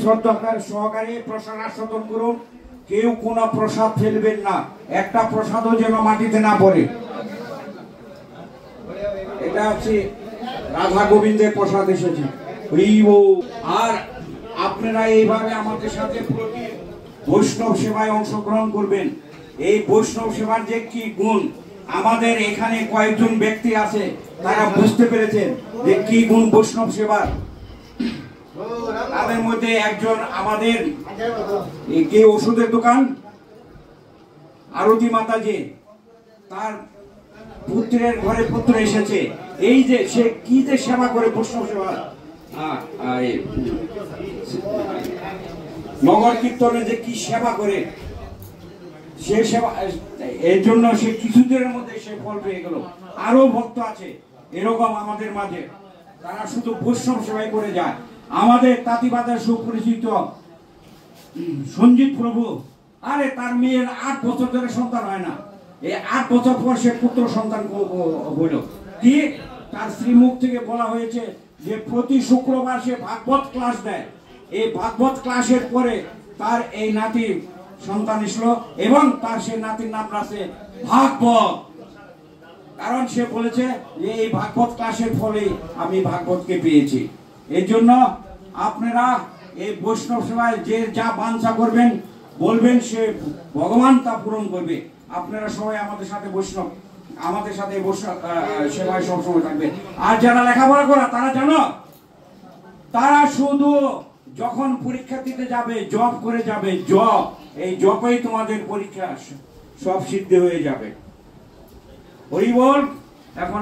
শ্রদ্ধার সহকারে প্রসাদ আস্বাদন করুন। কেউ কোনো প্রসাদ ফেলবেন না, একটা প্রসাদও যেন মাটিতে না পড়ে। এটা হচ্ছে রাধা গোবিন্দের প্রসাদ এসেছে। আর আপনারা এইভাবে আমাদের সাথে প্রতি বৈষ্ণব সেবায় অংশগ্রহণ করবেন। এই বৈষ্ণব সেবার যে কি গুণ, আমাদের এখানে কয়েকজন ব্যক্তি আছে তারা বুঝতে পেরেছেন যে কি গুণ বৈষ্ণব সেবার। তাদের মধ্যে একজন আমাদের কি ওষুধের দোকান আরতি মাতাজি, তার পুত্রের ঘরে পুত্র এসেছে। এই যে সে কি যে সেবা করে বৈষ্ণব সেবা, নগর কীর্তনে যে কি সেবা করে, সে সেবা এর জন্য সে কিছুদিনের মধ্যে সে ফল পেয়ে গেল। আরো ভক্ত আছে এরকম আমাদের মাঝে, তারা শুধু বৈষ্ণব সেবাই করে যায়। আমাদের তাঁতিবাজার সুপরিচিত সঞ্জিত প্রভু, আরে তার মেয়ের 8 বছর ধরে সন্তান হয় না, এই 8 বছর পর সে পুত্র সন্তান হইল। কি তার শ্রীমুখ থেকে বলা হয়েছে যে প্রতি শুক্রবার সে ভাগবত ক্লাস দেয়। এই ভাগবত ক্লাসের পরে তার এই নাতি সন্তান এসলো এবং তার সে নাতির নাম রাখছে ভাগবত। কারণ সে বলেছে যে এই ভাগবত ক্লাসের ফলে আমি ভাগবতকে পেয়েছি। এর জন্য আপনারা এই বৈষ্ণব সেবায় যে যা বাঞ্ছা করবেন বলবেন, সে ভগবান তা পূরণ করবে। আপনারা সবাই আমাদের সাথে বৈষ্ণব, আমাদের সাথে বৈষ্ণব সেবায় সবসময় থাকবে। আর যারা লেখাপড়া করা তারা জানো, তারা শুধু যখন পরীক্ষা দিতে যাবে জব করে যাবে, জব, এই জবেই তোমাদের পরীক্ষা সব সিদ্ধ হয়ে যাবে। হরি বল। এখন